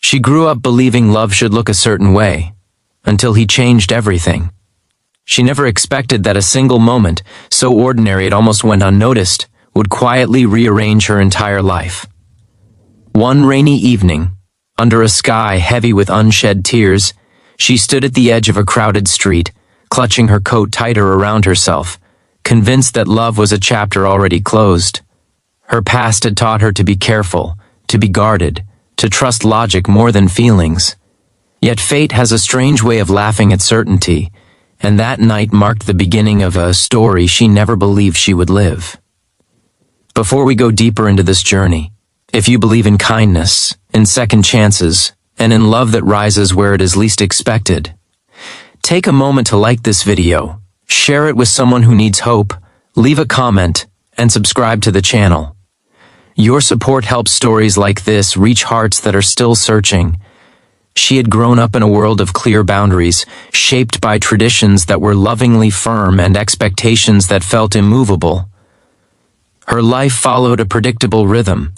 She grew up believing love should look a certain way, until he changed everything. She never expected that a single moment, so ordinary it almost went unnoticed, would quietly rearrange her entire life. One rainy evening, under a sky heavy with unshed tears, she stood at the edge of a crowded street, clutching her coat tighter around herself, convinced that love was a chapter already closed. Her past had taught her to be careful, to be guarded, to trust logic more than feelings. Yet fate has a strange way of laughing at certainty, and that night marked the beginning of a story she never believed she would live. Before we go deeper into this journey, if you believe in kindness, in second chances, and in love that rises where it is least expected, take a moment to like this video, share it with someone who needs hope, leave a comment, and subscribe to the channel. Your support helps stories like this reach hearts that are still searching. She had grown up in a world of clear boundaries, shaped by traditions that were lovingly firm and expectations that felt immovable. Her life followed a predictable rhythm,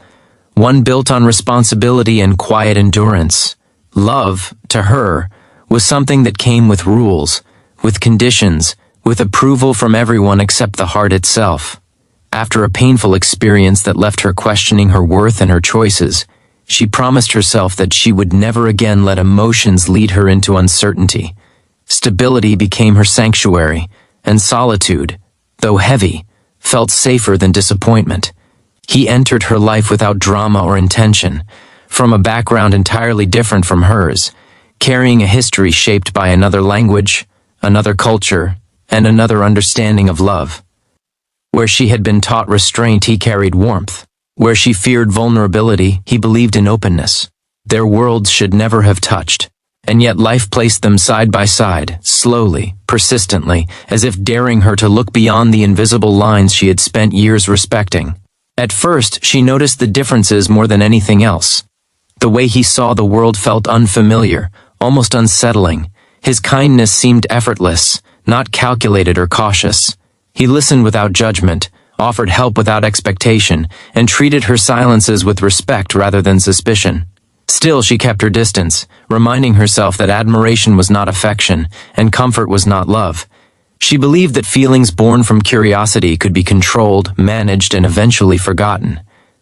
one built on responsibility and quiet endurance. Love, to her, was something that came with rules, with conditions, with approval from everyone except the heart itself. After a painful experience that left her questioning her worth and her choices, she promised herself that she would never again let emotions lead her into uncertainty. Stability became her sanctuary, and solitude, though heavy, felt safer than disappointment. He entered her life without drama or intention, from a background entirely different from hers, carrying a history shaped by another language, another culture, and another understanding of love. Where she had been taught restraint, he carried warmth. Where she feared vulnerability, he believed in openness. Their worlds should never have touched, and yet life placed them side by side, slowly, persistently, as if daring her to look beyond the invisible lines she had spent years respecting. At first, she noticed the differences more than anything else. The way he saw the world felt unfamiliar, almost unsettling. His kindness seemed effortless, not calculated or cautious. He listened without judgment, offered help without expectation, and treated her silences with respect rather than suspicion. Still, she kept her distance, reminding herself that admiration was not affection, and comfort was not love. She believed that feelings born from curiosity could be controlled, managed, and eventually forgotten.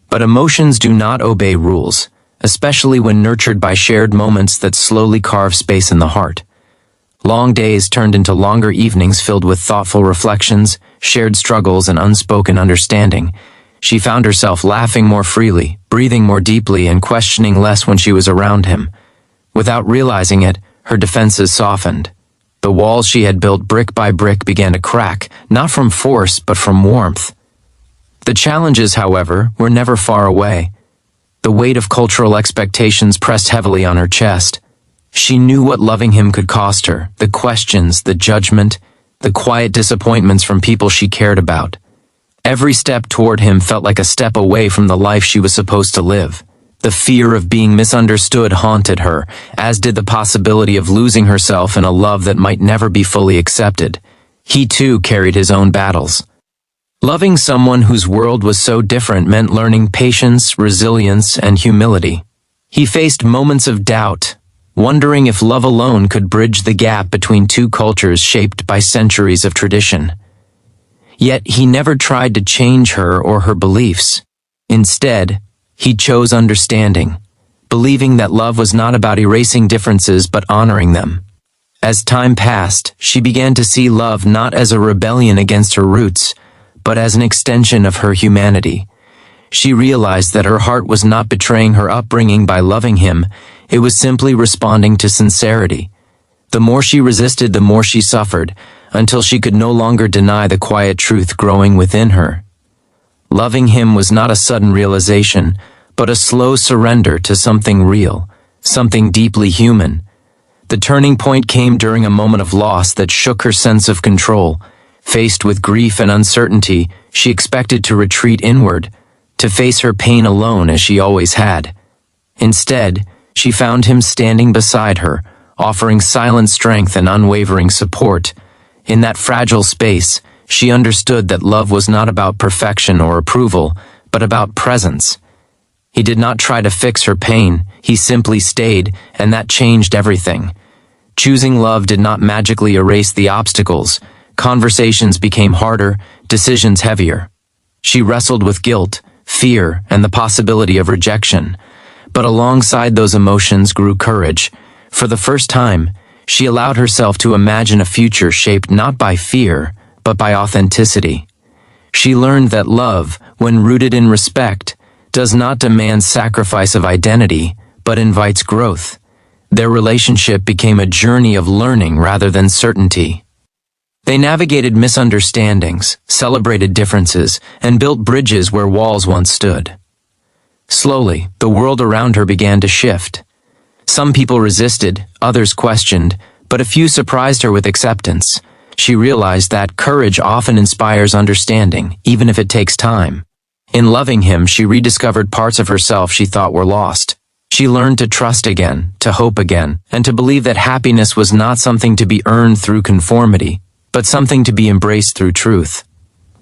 But emotions do not obey rules, especially when nurtured by shared moments that slowly carve space in the heart. Long days turned into longer evenings filled with thoughtful reflections, shared struggles, and unspoken understanding. She found herself laughing more freely, breathing more deeply, and questioning less when she was around him. Without realizing it, her defenses softened. The walls she had built brick by brick began to crack, not from force but from warmth. The challenges, however, were never far away. The weight of cultural expectations pressed heavily on her chest. She knew what loving him could cost her, the questions, the judgment, the quiet disappointments from people she cared about. Every step toward him felt like a step away from the life she was supposed to live. The fear of being misunderstood haunted her, as did the possibility of losing herself in a love that might never be fully accepted. He too carried his own battles. Loving someone whose world was so different meant learning patience, resilience, and humility. He faced moments of doubt, wondering if love alone could bridge the gap between two cultures shaped by centuries of tradition. Yet he never tried to change her or her beliefs. Instead, he chose understanding, believing that love was not about erasing differences but honoring them. As time passed, she began to see love not as a rebellion against her roots, but as an extension of her humanity. She realized that her heart was not betraying her upbringing by loving him, it was simply responding to sincerity. The more she resisted, the more she suffered, until she could no longer deny the quiet truth growing within her. Loving him was not a sudden realization, but a slow surrender to something real, something deeply human. The turning point came during a moment of loss that shook her sense of control. Faced with grief and uncertainty, she expected to retreat inward, to face her pain alone as she always had. Instead, she found him standing beside her, offering silent strength and unwavering support. In that fragile space, she understood that love was not about perfection or approval, but about presence. He did not try to fix her pain, he simply stayed, and that changed everything. Choosing love did not magically erase the obstacles. Conversations became harder, decisions heavier. She wrestled with guilt, fear, and the possibility of rejection. But alongside those emotions grew courage. For the first time, she allowed herself to imagine a future shaped not by fear, but by authenticity. She learned that love, when rooted in respect, does not demand sacrifice of identity, but invites growth. Their relationship became a journey of learning rather than certainty. They navigated misunderstandings, celebrated differences, and built bridges where walls once stood. Slowly, the world around her began to shift. Some people resisted, others questioned, but a few surprised her with acceptance. She realized that courage often inspires understanding, even if it takes time. In loving him, she rediscovered parts of herself she thought were lost. She learned to trust again, to hope again, and to believe that happiness was not something to be earned through conformity, but something to be embraced through truth.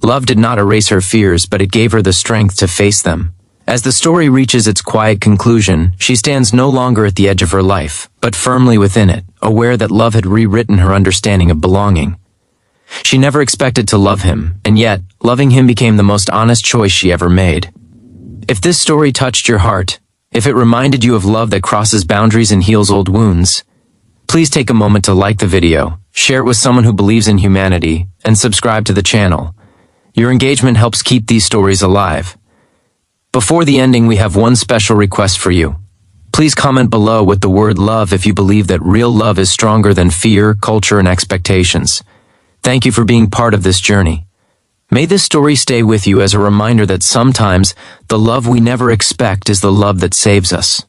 Love did not erase her fears, but it gave her the strength to face them. As the story reaches its quiet conclusion, she stands no longer at the edge of her life, but firmly within it, aware that love had rewritten her understanding of belonging. She never expected to love him, and yet, loving him became the most honest choice she ever made. If this story touched your heart, if it reminded you of love that crosses boundaries and heals old wounds, please take a moment to like the video, share it with someone who believes in humanity, and subscribe to the channel. Your engagement helps keep these stories alive. Before the ending, we have one special request for you. Please comment below with the word love if you believe that real love is stronger than fear, culture, and expectations. Thank you for being part of this journey. May this story stay with you as a reminder that sometimes the love we never expect is the love that saves us.